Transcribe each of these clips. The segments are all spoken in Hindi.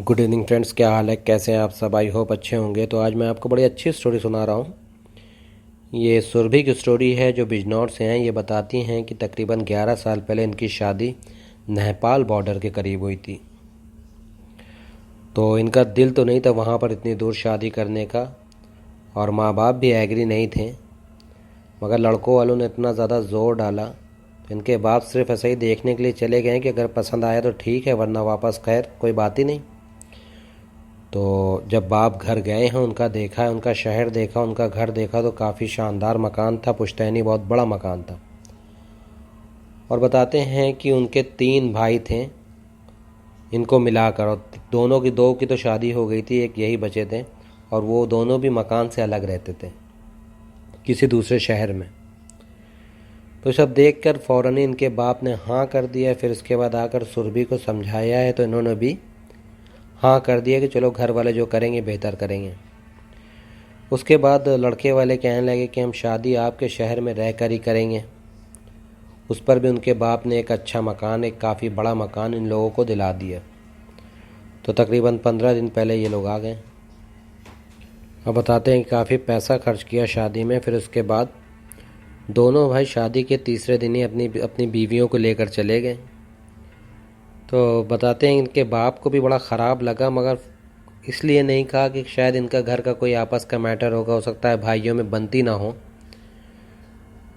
गुड इवनिंग फ्रेंड्स, क्या हाल है? कैसे हैं आप सब? आई होप अच्छे होंगे। तो आज मैं आपको बड़ी अच्छी स्टोरी सुना रहा हूँ। ये सुरभि की स्टोरी है जो बिजनौर से हैं। ये बताती हैं कि तकरीबन 11 साल पहले इनकी शादी नेपाल बॉर्डर के करीब हुई थी। तो इनका दिल तो नहीं था वहाँ पर इतनी दूर शादी करने का, और माँ बाप भी एग्री नहीं थे, मगर लड़कों वालों ने इतना ज़्यादा ज़ोर डाला तो इनके बाप सिर्फ ऐसे ही देखने के लिए चले गए कि अगर पसंद आया तो ठीक है, वरना वापस खैर कोई बात ही नहीं। तो जब बाप घर गए हैं, उनका देखा है, उनका शहर देखा, उनका घर देखा, तो काफ़ी शानदार मकान था, पुश्तैनी बहुत बड़ा मकान था। और बताते हैं कि उनके 3 भाई थे इनको मिलाकर, और दोनों की 2 की तो शादी हो गई थी, एक यही बचे थे, और वो दोनों भी मकान से अलग रहते थे किसी दूसरे शहर में। तो सब देखकर फ़ौरन ही इनके बाप ने हाँ कर दिया। फिर इसके बाद आकर सुरभि को समझाया है तो इन्होंने भी हाँ कर दिया कि चलो घर वाले जो करेंगे बेहतर करेंगे। उसके बाद लड़के वाले कहने लगे कि हम शादी आपके शहर में रह कर ही करेंगे। उस पर भी उनके बाप ने एक अच्छा मकान, एक काफ़ी बड़ा मकान इन लोगों को दिला दिया। तो तकरीबन 15 दिन पहले ये लोग आ गए। अब बताते हैं कि काफ़ी पैसा खर्च किया शादी में। फिर उसके बाद दोनों भाई शादी के तीसरे दिन ही अपनी अपनी बीवियों को लेकर चले गए। तो बताते हैं इनके बाप को भी बड़ा ख़राब लगा, मगर इसलिए नहीं कहा कि शायद इनका घर का कोई आपस का मैटर होगा, हो सकता है भाइयों में बनती ना हो,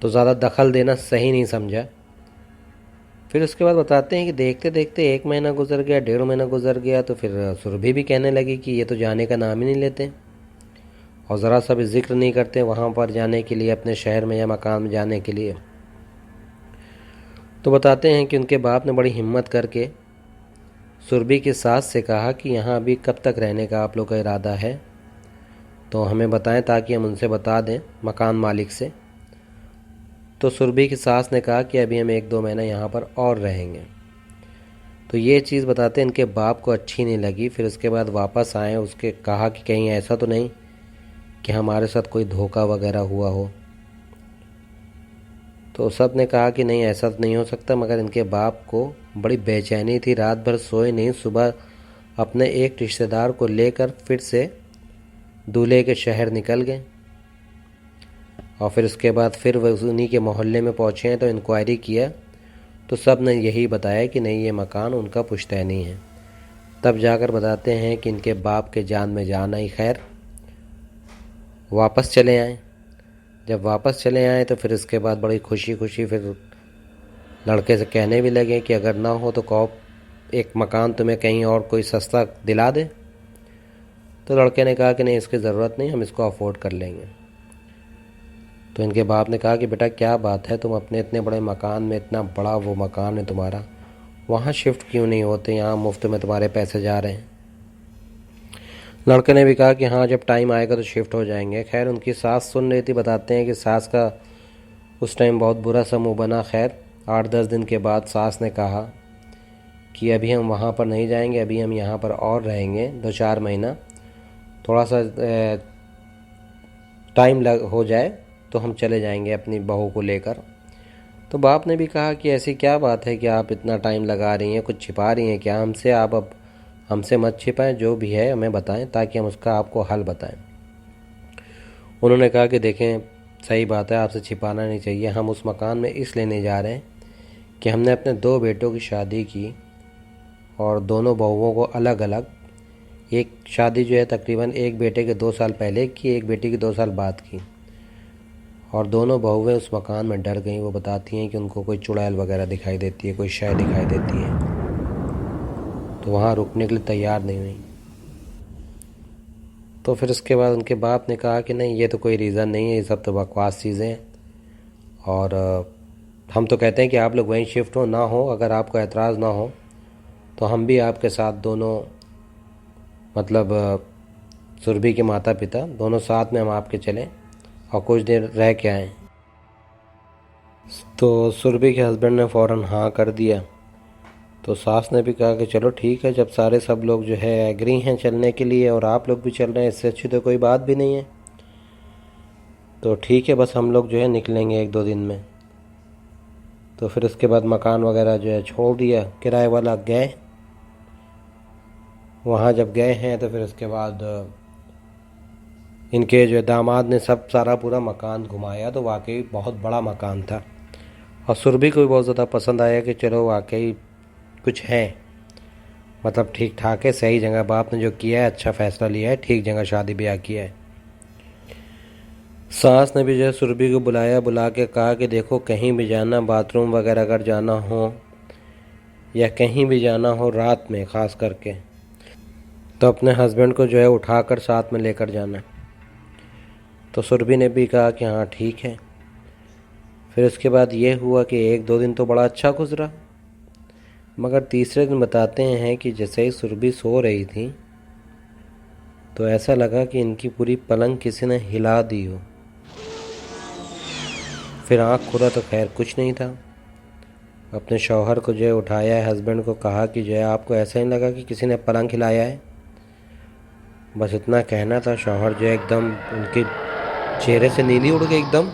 तो ज़्यादा दखल देना सही नहीं समझा। फिर उसके बाद बताते हैं कि देखते देखते 1 महीना गुजर गया, 1.5 महीना गुजर गया। तो फिर सुरभि भी कहने लगी कि ये तो जाने का नाम ही नहीं लेते और ज़रा सा भी जिक्र नहीं करते वहाँ पर जाने के लिए, अपने शहर में या मकान में जाने के लिए। तो बताते हैं कि उनके बाप ने बड़ी हिम्मत करके सुरभि की सास से कहा कि यहाँ अभी कब तक रहने का आप लोग का इरादा है, तो हमें बताएं ताकि हम उनसे बता दें मकान मालिक से। तो सुरभि की सास ने कहा कि अभी हम 1-2 महीना यहाँ पर और रहेंगे। तो ये चीज़ बताते इनके बाप को अच्छी नहीं लगी। फिर उसके बाद वापस आए, उसके कहा कि कहीं ऐसा तो नहीं कि हमारे साथ कोई धोखा वगैरह हुआ हो। तो सब ने कहा कि नहीं, ऐसा तो नहीं हो सकता, मगर इनके बाप को बड़ी बेचैनी थी, रात भर सोए नहीं। सुबह अपने एक रिश्तेदार को लेकर फिर से दूल्हे के शहर निकल गए, और फिर उसके बाद फिर वह उन्हीं के मोहल्ले में पहुँचे हैं। तो इंक्वायरी किया तो सब ने यही बताया कि नहीं, ये मकान उनका पुश्तैनी है। तब जाकर बताते हैं कि इनके बाप के जान में जान आई। खैर वापस चले आए। जब वापस चले आए तो फिर इसके बाद बड़ी खुशी खुशी फिर लड़के से कहने भी लगे कि अगर ना हो तो कहो एक मकान तुम्हें कहीं और कोई सस्ता दिला दे। तो लड़के ने कहा कि नहीं, इसकी ज़रूरत नहीं, हम इसको अफोर्ड कर लेंगे। तो इनके बाप ने कहा कि बेटा क्या बात है, तुम अपने इतने बड़े मकान में, इतना बड़ा वो मकान है तुम्हारा, वहाँ शिफ्ट क्यों नहीं होते? यहाँ मुफ्त में तुम्हारे पैसे जा रहे हैं। लड़के ने भी कहा कि हाँ, जब टाइम आएगा तो शिफ्ट हो जाएंगे। खैर उनकी सास सुन रही थी। बताते हैं कि सास का उस टाइम बहुत बुरा सा मुँह बना। खैर 8-10 दिन के बाद सास ने कहा कि अभी हम वहाँ पर नहीं जाएंगे, अभी हम यहाँ पर और रहेंगे 2-4 महीना, थोड़ा सा टाइम हो जाए तो हम चले जाएंगे अपनी बहू को लेकर। तो बाप ने भी कहा कि ऐसी क्या बात है कि आप इतना टाइम लगा रही हैं, कुछ छिपा रही हैं क्या हमसे? आप अब हमसे मत छिपाएं, जो भी है हमें बताएं ताकि हम उसका आपको हल बताएं। उन्होंने कहा कि देखें, सही बात है, आपसे छिपाना नहीं चाहिए। हम उस मकान में इसलिए नहीं जा रहे हैं कि हमने अपने 2 बेटों की शादी की और दोनों बहुओं को अलग अलग, एक शादी जो है तकरीबन एक बेटे के 2 साल पहले की, एक बेटी की 2 साल बाद की, और दोनों बहुएं उस मकान में डर गईं। वो बताती हैं कि उनको कोई चुड़ैल वगैरह दिखाई देती है, कोई शय दिखाई देती है, तो वहाँ रुकने के लिए तैयार नहीं हुई। तो फिर उसके बाद उनके बाप ने कहा कि नहीं, ये तो कोई रीज़न नहीं है, ये सब तो बकवास चीज़ें हैं, और हम तो कहते हैं कि आप लोग वहीं शिफ्ट हो, ना हो अगर आपको एतराज़ ना हो तो हम भी आपके साथ दोनों, मतलब सुरभि के माता पिता दोनों साथ में हम आपके चलें और कुछ देर रह के आएँ। तो सुरभि के हस्बैंड ने फ़ौरन हाँ कर दिया। तो सास ने भी कहा कि चलो ठीक है, जब सारे सब लोग जो है एग्री हैं चलने के लिए और आप लोग भी चल रहे हैं, इससे अच्छी तो कोई बात भी नहीं है। तो ठीक है, बस हम लोग जो है निकलेंगे 1-2 दिन में। तो फिर उसके बाद मकान वगैरह जो है छोड़ दिया, किराए वाला गए। वहाँ जब गए हैं तो फिर उसके बाद इनके जो दामाद ने सब सारा पूरा मकान घुमाया, तो वाकई बहुत बड़ा मकान था। और सुरभि को भी बहुत ज़्यादा पसंद आया कि चलो वाकई कुछ है, मतलब ठीक ठाक है, सही जगह बाप ने जो किया है अच्छा फ़ैसला लिया है, ठीक जगह शादी ब्याह किया है। सास ने भी जो है सुरभि को बुला के कहा कि देखो कहीं भी जाना, बाथरूम वगैरह अगर जाना हो या कहीं भी जाना हो रात में ख़ास करके, तो अपने हस्बैंड को जो है उठाकर साथ में लेकर जाना। तो सुरभि ने भी कहा कि हाँ ठीक है। फिर उसके बाद ये हुआ कि 1-2 दिन तो बड़ा अच्छा गुजरा, मगर तीसरे दिन बताते हैं कि जैसे ही सुरभि सो रही थी तो ऐसा लगा कि इनकी पूरी पलंग किसी ने हिला दी हो। फिर आँख खुला तो खैर कुछ नहीं था। अपने शौहर को जो है उठाया है, हस्बैंड को कहा कि जो है आपको ऐसा नहीं लगा कि किसी ने पलंग हिलाया है? बस इतना कहना था, शौहर जो है एकदम उनके चेहरे से नीली उड़ गई एकदम।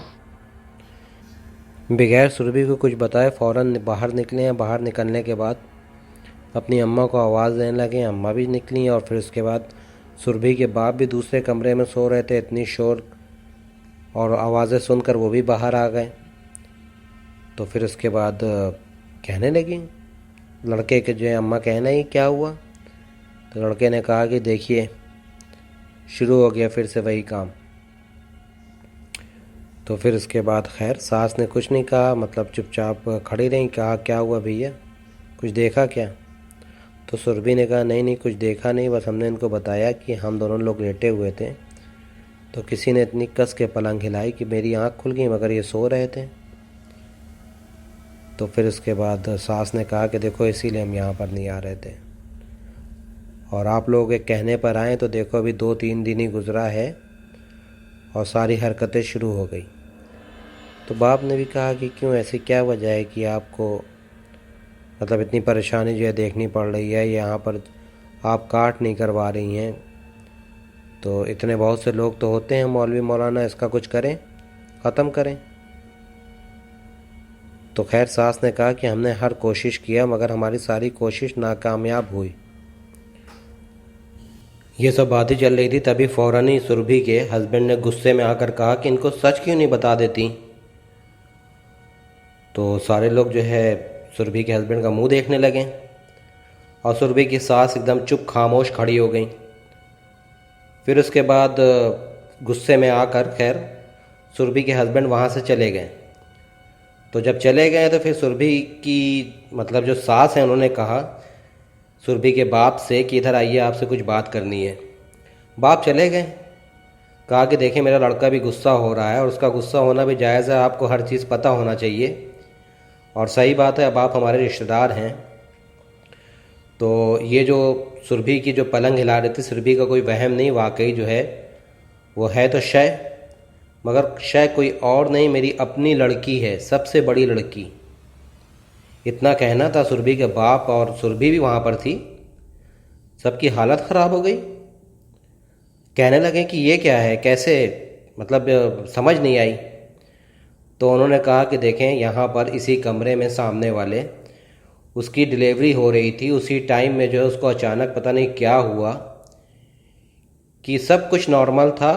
बगैर सुरभि को कुछ बताए फ़ौरन बाहर निकले हैं। बाहर निकलने के बाद अपनी अम्मा को आवाज़ देने लगे, अम्मा भी निकली। और फिर उसके बाद सुरभि के बाप भी दूसरे कमरे में सो रहे थे, इतनी शोर और आवाज़ें सुनकर वो भी बाहर आ गए। तो फिर उसके बाद कहने लगी लड़के के जो है, अम्मा कहना ही क्या हुआ? तो लड़के ने कहा कि देखिए शुरू हो गया फिर से वही काम। तो फिर उसके बाद खैर सास ने कुछ नहीं कहा, मतलब चुपचाप खड़ी रही। कहा क्या हुआ भैया, कुछ देखा क्या? तो सुरभि ने कहा नहीं नहीं कुछ देखा नहीं, बस हमने इनको बताया कि हम दोनों लोग लेटे हुए थे तो किसी ने इतनी कस के पलंग हिलाई कि मेरी आँख खुल गई, मगर ये सो रहे थे। तो फिर उसके बाद सास ने कहा कि देखो इसीलिए हम यहाँ पर नहीं आ रहे थे, और आप लोगों के कहने पर आए तो देखो अभी 2-3 दिन ही गुजरा है और सारी हरकतें शुरू हो गई। तो बाप ने भी कहा कि क्यों, ऐसी क्या वजह है कि आपको मतलब इतनी परेशानी जो है देखनी पड़ रही है, यहाँ पर आप काट नहीं करवा रही हैं, तो इतने बहुत से लोग तो होते हैं मौलवी मौलाना, इसका कुछ करें, ख़त्म करें। तो खैर सास ने कहा कि हमने हर कोशिश किया मगर हमारी सारी कोशिश नाकामयाब हुई। ये सब बातें चल रही थी, तभी फ़ौरन ही सुरभि के हस्बैंड ने गुस्से में आकर कहा कि इनको सच क्यों नहीं बता देती। तो सारे लोग जो है सुरभि के हस्बैंड का मुंह देखने लगे और सुरभि की सास एकदम चुप खामोश खड़ी हो गई। फिर उसके बाद गुस्से में आकर खैर सुरभि के हस्बैंड वहाँ से चले गए। तो जब चले गए तो फिर सुरभि की मतलब जो सास है उन्होंने कहा सुरभि के बाप से कि इधर आइए, आपसे कुछ बात करनी है। बाप चले गए, कहा कि देखें मेरा लड़का भी गुस्सा हो रहा है और उसका गुस्सा होना भी जायज़ है, आपको हर चीज़ पता होना चाहिए। और सही बात है, अब आप हमारे रिश्तेदार हैं। तो ये जो सुरभि की जो पलंग हिला रही थी, सुरभि का कोई वहम नहीं, वाकई जो है वो है तो शय, मगर शय कोई और नहीं, मेरी अपनी लड़की है, सबसे बड़ी लड़की। इतना कहना था सुरभि के बाप, और सुरभि भी वहाँ पर थी। सबकी हालत ख़राब हो गई, कहने लगे कि ये क्या है, कैसे, मतलब समझ नहीं आई। तो उन्होंने कहा कि देखें यहाँ पर इसी कमरे में सामने वाले उसकी डिलीवरी हो रही थी, उसी टाइम में जो है उसको अचानक पता नहीं क्या हुआ कि सब कुछ नॉर्मल था,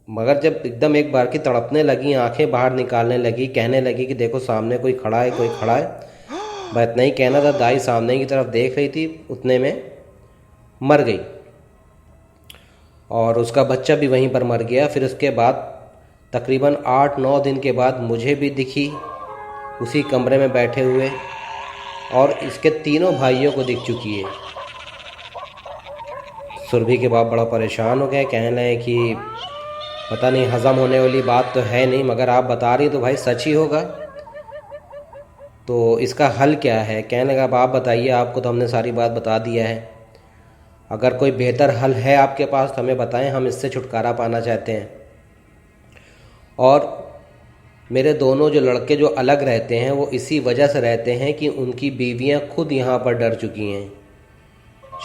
मगर जब एकदम एक बार की तड़पने लगी, आंखें बाहर निकालने लगी, कहने लगी कि देखो सामने कोई खड़ा है, कोई खड़ा है। बस इतना ही कहना था, दाई सामने की तरफ देख रही थी, उतने में मर गई और उसका बच्चा भी वहीं पर मर गया। फिर उसके बाद तकरीबन 8-9 दिन के बाद मुझे भी दिखी उसी कमरे में बैठे हुए, और इसके तीनों भाइयों को दिख चुकी है। सुरभि के बाप बड़ा परेशान हो गए, कहने लगे कि पता नहीं हज़म होने वाली बात तो है नहीं, मगर आप बता रही तो भाई सच ही होगा, तो इसका हल क्या है? कहने लगा अब आप बताइए, आपको तो हमने सारी बात बता दिया है, अगर कोई बेहतर हल है आपके पास तो हमें बताएं, हम इससे छुटकारा पाना चाहते हैं। और मेरे दोनों जो लड़के जो अलग रहते हैं वो इसी वजह से रहते हैं कि उनकी बीवियां खुद यहाँ पर डर चुकी हैं।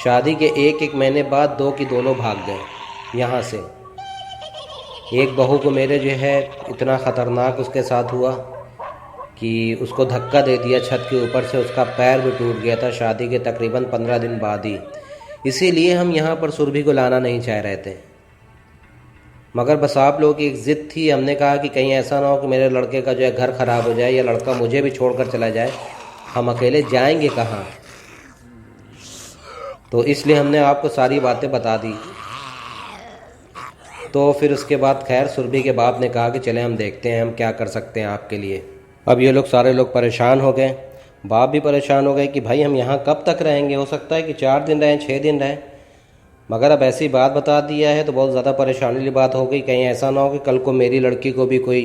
शादी के 1-1 महीने बाद 2 की दोनों भाग गए यहाँ से। एक बहू को मेरे जो है इतना ख़तरनाक उसके साथ हुआ कि उसको धक्का दे दिया छत के ऊपर से, उसका पैर भी टूट गया था शादी के तकरीबन 15 दिन बाद ही। इसीलिए हम यहाँ पर सुरभि को लाना नहीं चाह रहे थे। मगर बस आप लोगों की एक ज़िद थी। हमने कहा कि कहीं ऐसा ना हो कि मेरे लड़के का जो है घर ख़राब हो जाए या लड़का मुझे भी छोड़कर चला जाए, हम अकेले जाएंगे कहाँ। तो इसलिए हमने आपको सारी बातें बता दी। तो फिर उसके बाद खैर सुरभि के बाप ने कहा कि चले हम देखते हैं हम क्या कर सकते हैं आपके लिए। अब ये लोग सारे लोग परेशान हो गए, बाप भी परेशान हो गए कि भाई हम यहाँ कब तक रहेंगे, हो सकता है कि 4 दिन रहें 6 दिन रहें। मगर अब ऐसी बात बता दिया है तो बहुत ज़्यादा परेशानी वाली बात हो गई। कहीं ऐसा ना हो कि कल को मेरी लड़की को भी कोई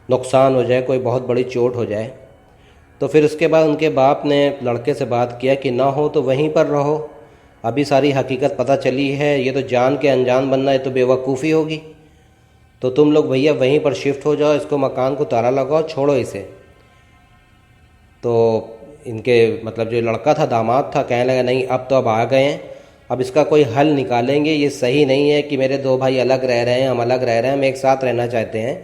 नुकसान हो जाए, कोई बहुत बड़ी चोट हो जाए। तो फिर उसके बाद उनके बाप ने लड़के से बात किया कि ना हो तो वहीं पर रहो, अभी सारी हकीकत पता चली है, ये तो जान के अनजान बनना है तो बेवकूफ़ी होगी। तो तुम लोग भैया वहीं पर शिफ्ट हो जाओ, इसको मकान को ताला लगाओ, छोड़ो इसे। तो इनके मतलब जो लड़का था, दामाद था, कहने लगा नहीं अब तो अब आ गए हैं, अब इसका कोई हल निकालेंगे। ये सही नहीं है कि मेरे 2 भाई अलग रह रहे हैं, हम अलग रह रहे हैं, हम एक साथ रहना चाहते हैं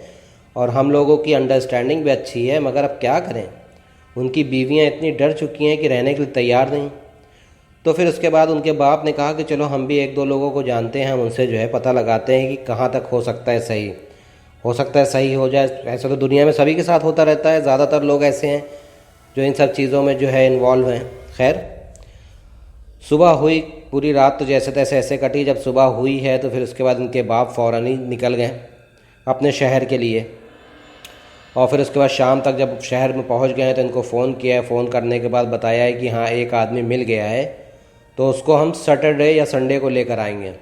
और हम लोगों की अंडरस्टैंडिंग भी अच्छी है। मगर अब क्या करें, उनकी बीवियां इतनी डर चुकी हैं कि रहने के लिए तैयार नहीं। तो फिर उसके बाद उनके बाप ने कहा कि चलो हम भी 1-2 लोगों को जानते हैं, हम उनसे जो है पता लगाते हैं कि कहाँ तक हो सकता है सही, हो सकता है सही हो जाए। ऐसा तो दुनिया में सभी के साथ होता रहता है, ज़्यादातर लोग ऐसे हैं जो इन सब चीज़ों में जो है इन्वॉल्व हैं। खैर सुबह हुई, पूरी रात तो जैसे तैसे ऐसे कटी। जब सुबह हुई है तो फिर उसके बाद इनके बाप फ़ौरन ही निकल गए अपने शहर के लिए। और फिर उसके बाद शाम तक जब शहर में पहुंच गए तो इनको फ़ोन किया है। फ़ोन करने के बाद बताया है कि हाँ एक आदमी मिल गया है, तो उसको हम सैटरडे या संडे को लेकर आएंगे।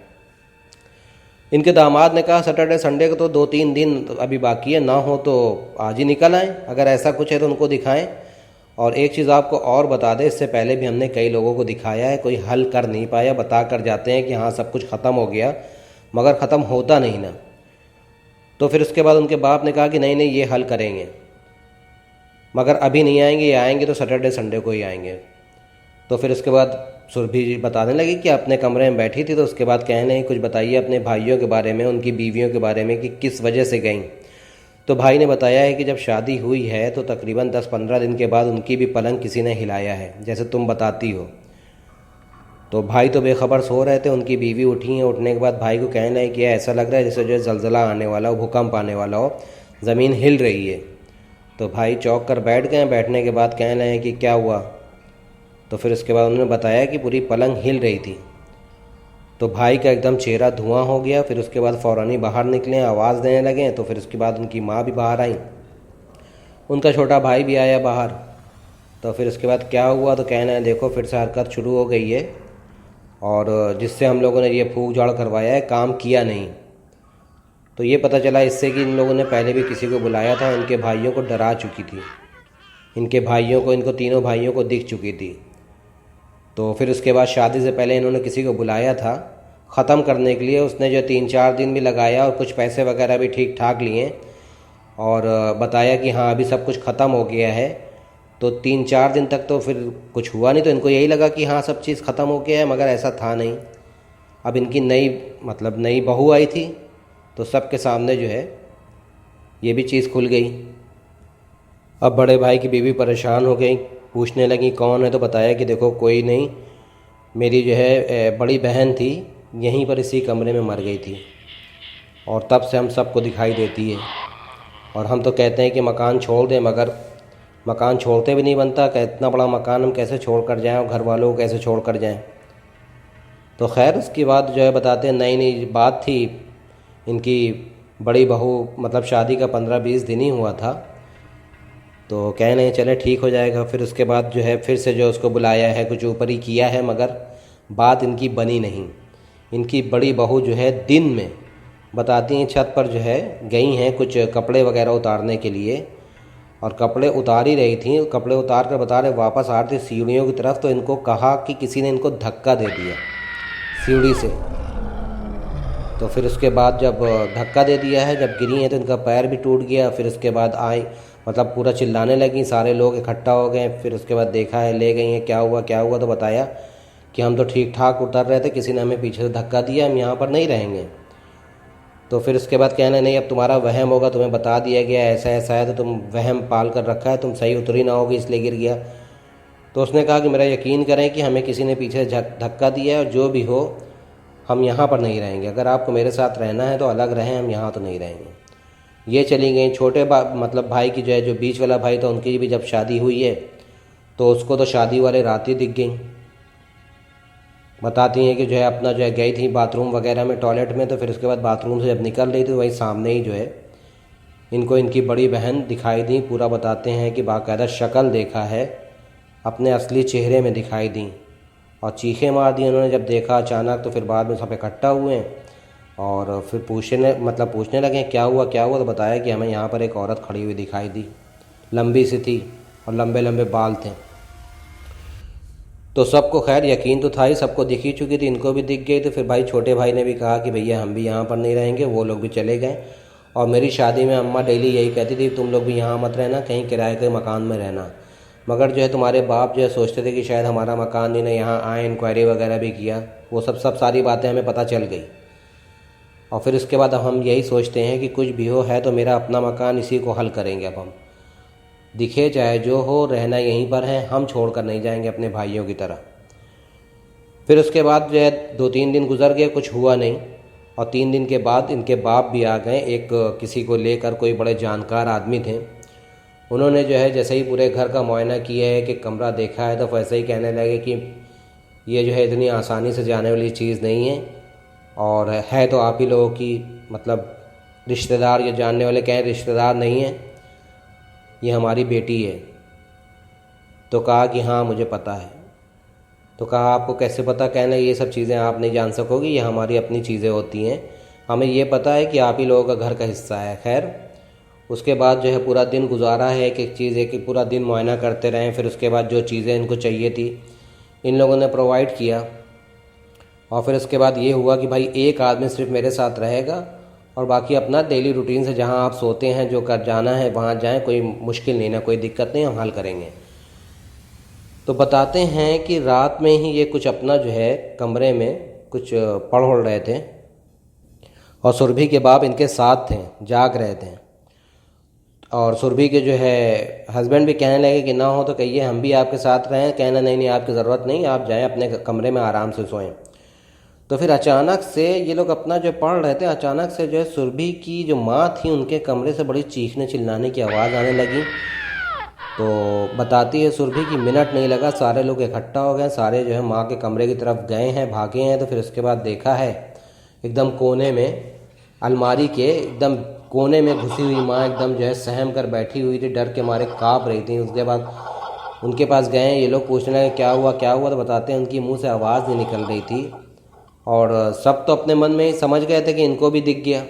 इनके दामाद ने कहा सैटरडे संडे को तो 2-3 दिन अभी बाकी है, ना हो तो आज ही निकल आएँ, अगर ऐसा कुछ है तो उनको दिखाएं। और एक चीज़ आपको और बता दें, इससे पहले भी हमने कई लोगों को दिखाया है, कोई हल कर नहीं पाया, बता कर जाते हैं कि हाँ सब कुछ ख़त्म हो गया, मगर ख़त्म होता नहीं ना। तो फिर उसके बाद उनके बाप ने कहा कि नहीं नहीं ये हल करेंगे, मगर अभी नहीं आएंगे, ये आएंगे तो सैटरडे संडे को ही आएंगे। तो फिर उसके बाद सुरभि बताने लगी कि अपने कमरे में बैठी थी, तो उसके बाद कहने कुछ बताइए अपने भाइयों के बारे में, उनकी बीवियों के बारे में कि किस वजह से गईं। तो भाई ने बताया है कि जब शादी हुई है तो तकरीबन 10-15 दिन के बाद उनकी भी पलंग किसी ने हिलाया है, जैसे तुम बताती हो। तो भाई तो बेखबर सो रहे थे, उनकी बीवी उठी हैं। उठने के बाद भाई को कहना है कि ऐसा लग रहा है जैसे जो ज़लज़ला आने वाला हो, भूकंप आने वाला हो, ज़मीन हिल रही है। तो भाई चौंक कर बैठ गए। बैठने के बाद कहना है कि क्या हुआ। तो फिर उसके बाद उन्होंने बताया कि पूरी पलंग हिल रही थी। तो भाई का एकदम चेहरा धुआं हो गया। फिर उसके बाद फ़ौरन ही बाहर निकले, आवाज़ देने लगे। तो फिर उसके बाद उनकी माँ भी बाहर आई, उनका छोटा भाई भी आया बाहर। तो फिर उसके बाद क्या हुआ, तो कहना है देखो फिर से हरकत शुरू हो गई है, और जिससे हम लोगों ने ये फूंक झाड़ करवाया है काम किया नहीं। तो ये पता चला इससे कि इन लोगों ने पहले भी किसी को बुलाया था, इनके भाइयों को डरा चुकी थी, इनके भाइयों को, इनको तीनों भाइयों को दिख चुकी थी। तो फिर उसके बाद शादी से पहले इन्होंने किसी को बुलाया था ख़त्म करने के लिए। उसने जो 3-4 दिन भी लगाया और कुछ पैसे वगैरह भी ठीक ठाक लिए और बताया कि हाँ अभी सब कुछ ख़त्म हो गया है। तो 3-4 दिन तक तो फिर कुछ हुआ नहीं, तो इनको यही लगा कि हाँ सब चीज़ ख़त्म हो गया है, मगर ऐसा था नहीं। अब इनकी नई बहू आई थी, तो सबके सामने जो है ये भी चीज़ खुल गई। अब बड़े भाई की बीवी परेशान हो गई, पूछने लगी कौन है। तो बताया कि देखो कोई नहीं, मेरी जो है बड़ी बहन थी, यहीं पर इसी कमरे में मर गई थी और तब से हम सबको दिखाई देती है। और हम तो कहते हैं कि मकान छोड़ दें, मगर मकान छोड़ते भी नहीं बनता कि इतना बड़ा मकान हम कैसे छोड़ कर जाएँ और घर वालों को कैसे छोड़ कर जाएँ। तो खैर उसकी बात जो है बताते हैं, नई बात थी। इनकी बड़ी बहू मतलब शादी का 15-20 दिन ही हुआ था, तो कह नहीं चले ठीक हो जाएगा। फिर उसके बाद जो है फिर से जो उसको बुलाया है, कुछ ऊपर ही किया है, मगर बात इनकी बनी नहीं। इनकी बड़ी बहू जो है दिन में बताती हैं छत पर जो है गई हैं कुछ कपड़े वगैरह उतारने के लिए, और कपड़े उतार ही रही थी, कपड़े उतार कर बता रहे वापस आ रही थी सीढ़ियों की तरफ, तो इनको कहा कि किसी ने इनको धक्का दे दिया सीढ़ी से। तो फिर उसके बाद जब धक्का दे दिया है, जब गिरी हैं तो इनका पैर भी टूट गया। फिर उसके बाद आई मतलब पूरा चिल्लाने लगी, सारे लोग इकट्ठा हो गए। फिर उसके बाद देखा है, ले गई हैं क्या हुआ क्या हुआ। तो बताया कि हम तो ठीक ठाक उतर रहे थे, किसी ने हमें पीछे से धक्का दिया, हम यहाँ पर नहीं रहेंगे। तो फिर उसके बाद कहना नहीं अब तुम्हारा वहम होगा, तुम्हें बता दिया गया ऐसा ऐसा है, तो तुम वहम पाल कर रखा है, तुम सही उतरी ना होगी इसलिए गिर गया। तो उसने कहा कि मेरा यकीन करें कि हमें किसी ने पीछे धक्का दिया है और जो भी हो हम यहाँ पर नहीं रहेंगे, अगर आपको मेरे साथ रहना है तो अलग रहें, हम यहाँ तो नहीं रहेंगे। ये चली गई। छोटे मतलब भाई की जो बीच वाला भाई था, उनकी भी जब शादी हुई है तो उसको तो शादी वाले रात ही दिख गई। बताती हैं कि अपना गई थी बाथरूम वगैरह में, टॉयलेट में, तो फिर उसके बाद बाथरूम से जब निकल रही थी वहीं सामने ही इनको इनकी बड़ी बहन दिखाई दी। पूरा बताते हैं कि बाकायदा शक्ल देखा है, अपने असली चेहरे में दिखाई दी और चीखें मार दी उन्होंने जब देखा अचानक। तो फिर बाद में सब इकट्ठा हुए और फिर पूछने लगे क्या हुआ क्या हुआ। तो बताया कि हमें यहाँ पर एक औरत खड़ी हुई दिखाई दी, लंबी सी थी और लंबे लंबे बाल थे। तो सबको खैर यकीन तो था ही, सबको दिख ही चुकी थी, इनको भी दिख गई। तो फिर भाई छोटे भाई ने भी कहा कि भैया हम भी यहाँ पर नहीं रहेंगे, वो लोग भी चले गए। और मेरी शादी में अम्मा डेली यही कहती थी तुम लोग भी यहाँ मत रहना, कहीं किराए के मकान में रहना। मगर तुम्हारे बाप सोचते थे कि शायद हमारा मकान नहीं, यहाँ आए, इंक्वायरी वगैरह भी किया, वो सब सारी बातें हमें पता चल गई। और फिर उसके बाद अब हम यही सोचते हैं कि कुछ भी हो है तो मेरा अपना मकान, इसी को हल करेंगे। अब हम दिखे चाहे जो हो, रहना यहीं पर है, हम छोड़ कर नहीं जाएंगे अपने भाइयों की तरह। फिर उसके बाद 2-3 दिन गुजर गए, कुछ हुआ नहीं। और 3 दिन के बाद इनके बाप भी आ गए, एक किसी को लेकर, कोई बड़े जानकार आदमी थे। उन्होंने जैसे ही पूरे घर का मुआयना किया है कि कमरा देखा है, तो वैसे ही कहने लगे कि ये इतनी आसानी से जाने वाली चीज़ नहीं है, और है तो आप ही लोगों की मतलब रिश्तेदार, या जानने वाले कहें रिश्तेदार नहीं है, ये हमारी बेटी है। तो कहा कि हाँ मुझे पता है। तो कहा आपको कैसे पता? कहने ये सब चीज़ें आप नहीं जान सकोगी, ये हमारी अपनी चीज़ें होती हैं, हमें ये पता है कि आप ही लोगों का घर का हिस्सा है। खैर उसके बाद पूरा दिन गुजारा है, एक एक चीज़ एक पूरा दिन मुआयना करते रहें। फिर उसके बाद जो चीज़ें इनको चाहिए थी इन लोगों ने प्रोवाइड किया। और फिर उसके बाद ये हुआ कि भाई एक आदमी सिर्फ मेरे साथ रहेगा और बाकी अपना डेली रूटीन से जहाँ आप सोते हैं, जो कर जाना है वहाँ जाएं, कोई मुश्किल नहीं, ना कोई दिक्कत नहीं, हम हल करेंगे। तो बताते हैं कि रात में ही ये कुछ अपना कमरे में कुछ पढ़ रहे थे और सुरभि के बाप इनके साथ थे, जाग रहे थे। और सुरभि के हस्बैंड भी कहने लगे कि ना हो तो कहिए हम भी आपके साथ रहें। कहना नहीं आपकी ज़रूरत नहीं, आप जाएं अपने कमरे में आराम से सोएं। तो फिर अचानक से ये लोग अपना पढ़ रहे थे, अचानक से सुरभि की जो माँ थी उनके कमरे से बड़ी चीखने चिल्लाने की आवाज़ आने लगी। तो बताती है सुरभि कि मिनट नहीं लगा, सारे लोग इकट्ठा हो गए, सारे माँ के कमरे की तरफ गए हैं, भागे हैं। तो फिर उसके बाद देखा है एकदम कोने में, अलमारी के एकदम कोने में घुसी हुई माँ एकदम सहम कर बैठी हुई थी, डर के मारे काँप रही थी। उसके बाद उनके पास गए ये लोग, पूछने लगे क्या हुआ क्या हुआ। तो बताते हैं उनकी मुंह से आवाज़ नहीं निकल रही थी और सब तो अपने मन में ही समझ गए थे कि इनको भी दिख गया।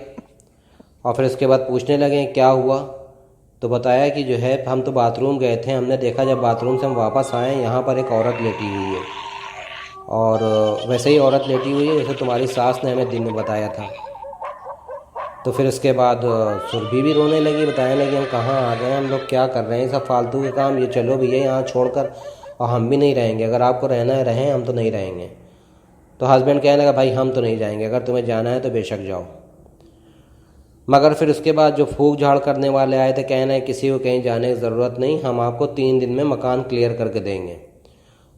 और फिर उसके बाद पूछने लगे क्या हुआ। तो बताया कि हम तो बाथरूम गए थे, हमने देखा जब बाथरूम से हम वापस आए यहाँ पर एक औरत लेटी हुई है, और वैसे ही औरत लेटी हुई है जैसे तुम्हारी सास ने हमें दिन में बताया था। तो फिर उसके बाद सुरभि भी रोने लगी, बताने लगी हम कहाँ आ गए, हम लोग क्या कर रहे हैं, सब फालतू के काम, ये चलो भैया यहाँ छोड़कर, और हम भी नहीं रहेंगे, अगर आपको रहना है रहें, हम तो नहीं रहेंगे। तो हस्बैंड कहने लगा भाई हम तो नहीं जाएंगे, अगर तुम्हें जाना है तो बेशक जाओ। मगर फिर उसके बाद जो फूक झाड़ करने वाले आए थे, कहना है किसी को कहीं जाने की ज़रूरत नहीं, हम आपको 3 दिन में मकान क्लियर करके देंगे।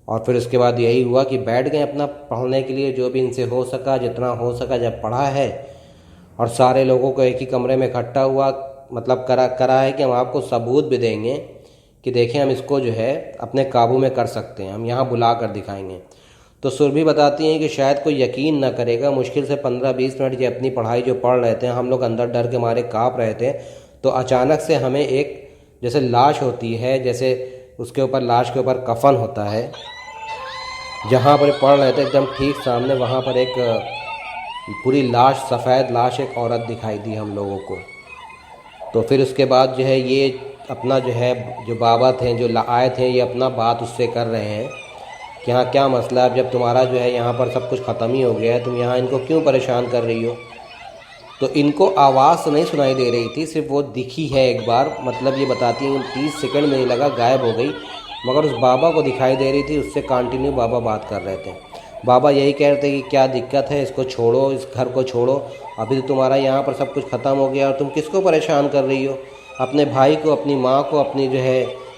और फिर उसके बाद यही हुआ कि बैठ गए अपना पढ़ने के लिए, जो भी इनसे हो सका, जितना हो सका जब पढ़ा है। और सारे लोगों को एक ही कमरे में इकट्ठा हुआ, मतलब करा है कि हम आपको सबूत भी देंगे कि देखें हम इसको अपने काबू में कर सकते हैं, हम यहाँ बुला कर दिखाएंगे। तो सुरभि बताती हैं कि शायद कोई यकीन ना करेगा, मुश्किल से 15-20 मिनट ये अपनी पढ़ाई जो पढ़ रहे थे, हम लोग अंदर डर के मारे काँप रहे थे। तो अचानक से हमें एक जैसे लाश होती है, जैसे उसके ऊपर लाश के ऊपर कफन होता है, जहाँ पर पढ़ रहे थे एकदम ठीक सामने, वहाँ पर एक पूरी लाश, सफ़ेद लाश, एक औरत दिखाई दी हम लोगों को। तो फिर उसके बाद ये अपना जो बाबा थे जो आए थे, ये अपना बात उससे कर रहे हैं कि हाँ क्या मसला है, जब तुम्हारा यहाँ पर सब कुछ ख़त्म ही हो गया है, तुम यहाँ इनको क्यों परेशान कर रही हो। तो इनको आवाज़ तो नहीं सुनाई दे रही थी, सिर्फ वो दिखी है एक बार, मतलब ये बताती हैं 30 सेकंड नहीं लगा, गायब हो गई। मगर उस बाबा को दिखाई दे रही थी, उससे कंटिन्यू बाबा बात कर रहे थे। बाबा यही कह रहे थे कि क्या दिक्कत है, इसको छोड़ो, इस घर को छोड़ो, अभी तो तुम्हारा यहाँ पर सब कुछ ख़त्म हो गया और तुम किसको परेशान कर रही हो, अपने भाई को, अपनी माँ को, अपनी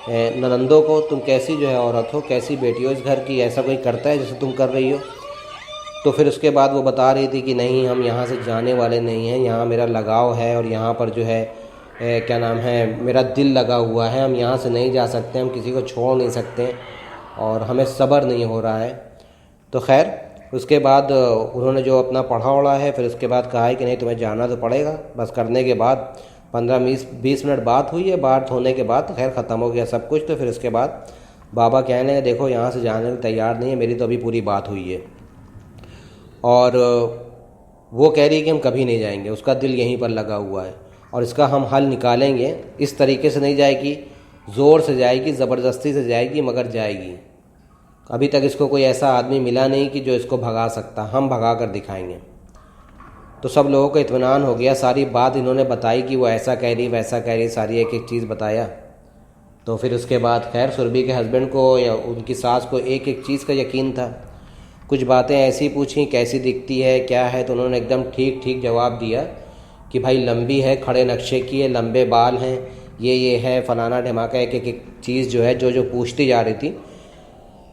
ननंदों को, तुम कैसी जो है औरत हो, कैसी बेटी हो इस घर की, ऐसा कोई करता है जैसे तुम कर रही हो। तो फिर उसके बाद वो बता रही थी कि नहीं, हम यहाँ से जाने वाले नहीं हैं, यहाँ मेरा लगाव है और यहाँ पर जो है क्या नाम है, मेरा दिल लगा हुआ है, हम यहाँ से नहीं जा सकते, हम किसी को छोड़ नहीं सकते और हमें सब्र नहीं हो रहा है। तो खैर उसके बाद उन्होंने जो अपना पढ़ा वढ़ा है, फिर उसके बाद कहा है कि नहीं तुम्हें जाना तो पड़ेगा। बस करने के बाद 15-20 मिनट बात हुई है, बात होने के बाद खैर ख़त्म हो गया सब कुछ। तो फिर उसके बाद बाबा कहने लगे देखो यहाँ से जाने को तैयार नहीं है, मेरी तो अभी पूरी बात हुई है और वो कह रही है कि हम कभी नहीं जाएंगे, उसका दिल यहीं पर लगा हुआ है और इसका हम हल निकालेंगे। इस तरीके से नहीं जाएगी, ज़ोर से जाएगी, ज़बरदस्ती से जाएगी, मगर जाएगी। अभी तक इसको कोई ऐसा आदमी मिला नहीं कि जो इसको भगा सकता, हम भगा कर दिखाएंगे। तो सब लोगों को इत्मीनान हो गया, सारी बात इन्होंने बताई कि वो ऐसा कह रही वैसा कह रही, सारी एक एक चीज़ बताया। तो फिर उसके बाद खैर सुरभि के हस्बैंड को या उनकी सास को एक एक चीज़ का यकीन था। कुछ बातें ऐसी पूछी कैसी दिखती है क्या है, तो उन्होंने एकदम ठीक ठीक जवाब दिया कि भाई लंबी है, खड़े नक्शे की है, लंबे बाल हैं, ये है फलाना ढमाका, एक एक चीज़ जो है जो पूछती जा रही थी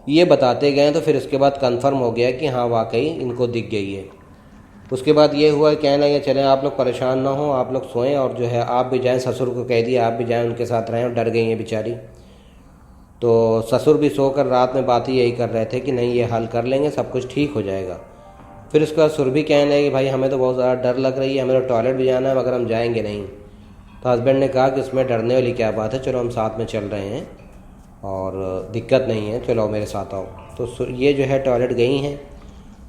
ये बताते गए। तो फिर उसके बाद कंफर्म हो गया कि हाँ वाकई इनको दिख गई है। उसके बाद ये हुआ, कहने लगे चलें आप लोग परेशान ना हो, आप लोग सोएं और जो है आप भी जाएं, ससुर को कह दिया आप भी जाएं उनके साथ रहें, और डर गई हैं बेचारी। तो ससुर भी सोकर रात में बात यही कर रहे थे कि नहीं ये हल कर लेंगे, सब कुछ ठीक हो जाएगा। फिर उसके बाद सुरभि कहने लगी भाई हमें तो बहुत ज़्यादा डर लग रही है, हमें तो टॉयलेट भी जाना है मगर हम जाएंगे नहीं। तो हस्बैंड ने कहा कि उसमें डरने वाली क्या बात है, चलो हम साथ में चल रहे हैं और दिक्कत नहीं है, चलो मेरे साथ आओ। तो ये जो है टॉयलेट गई हैं।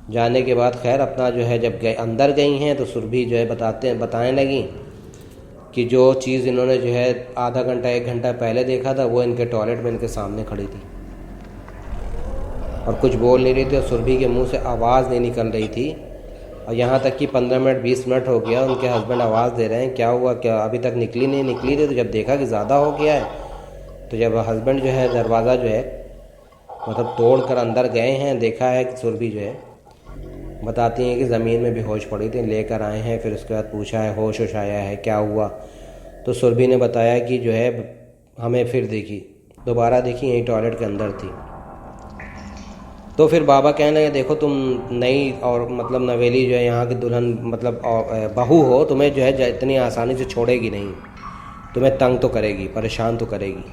जाने के बाद खैर अपना जो है जब अंदर गई हैं तो सुरभि जो है बताने लगी कि जो चीज़ इन्होंने जो है आधा घंटा 1 घंटा पहले देखा था वो इनके टॉयलेट में इनके सामने खड़ी थी और कुछ बोल नहीं रही थी और सुरभि के मुंह से आवाज़ नहीं निकल रही थी। और यहाँ तक कि 15 मिनट 20 मिनट हो गया, उनके हस्बैंड आवाज़ दे रहे हैं क्या हुआ, क्या अभी तक निकली नहीं थी। तो जब देखा कि ज़्यादा हो गया है तो जब हस्बैंड जो है दरवाज़ा जो है मतलब तोड़ कर अंदर गए हैं, देखा है कि सुरभि जो है बताती हैं कि ज़मीन में बेहोश पड़ी थी, लेकर आए हैं। फिर उसके बाद पूछा है होश आया है क्या हुआ, तो सुरभि ने बताया कि जो है हमें फिर देखी, दोबारा देखी, यहीं टॉयलेट के अंदर थी। तो फिर बाबा कहने लगे देखो तुम नई और मतलब नवेली जो है यहाँ की दुल्हन मतलब बहू हो, तुम्हें जो है इतनी आसानी से छोड़ेगी नहीं, तुम्हें तंग तो करेगी, परेशान तो करेगी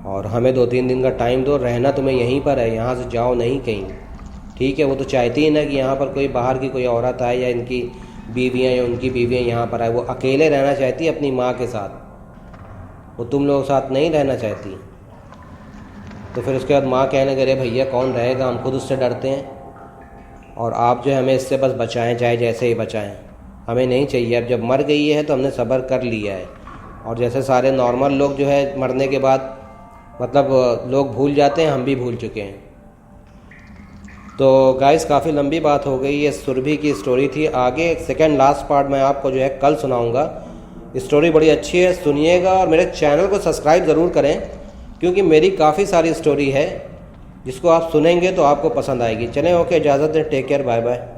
और हमें 2-3 दिन का टाइम दो, रहना तुम्हें यहीं पर है, यहाँ से जाओ नहीं कहीं, ठीक है। वो तो चाहती ही ना कि यहाँ पर कोई बाहर की कोई औरत आए या इनकी बीवियाँ या उनकी बीवियाँ यहाँ पर आए, वो अकेले रहना चाहती है अपनी माँ के साथ, वो तुम लोगों के साथ नहीं रहना चाहती। तो फिर उसके बाद माँ कहने लगे भैया कौन रहेगा, हम खुद उससे डरते हैं और आप जो है हमें इससे बस बचाएं, चाहे जैसे ही बचाएं, हमें नहीं चाहिए। अब जब मर गई है तो हमने सब्र कर लिया है और जैसे सारे नॉर्मल लोग जो है मरने के बाद मतलब लोग भूल जाते हैं, हम भी भूल चुके हैं। तो गाइस काफ़ी लंबी बात हो गई, ये सुरभि की स्टोरी थी। आगे सेकंड लास्ट पार्ट मैं आपको जो है कल सुनाऊंगा। स्टोरी बड़ी अच्छी है, सुनिएगा और मेरे चैनल को सब्सक्राइब ज़रूर करें क्योंकि मेरी काफ़ी सारी स्टोरी है जिसको आप सुनेंगे तो आपको पसंद आएगी। चलें ओके, इजाज़त दें, टेक केयर, बाय बाय।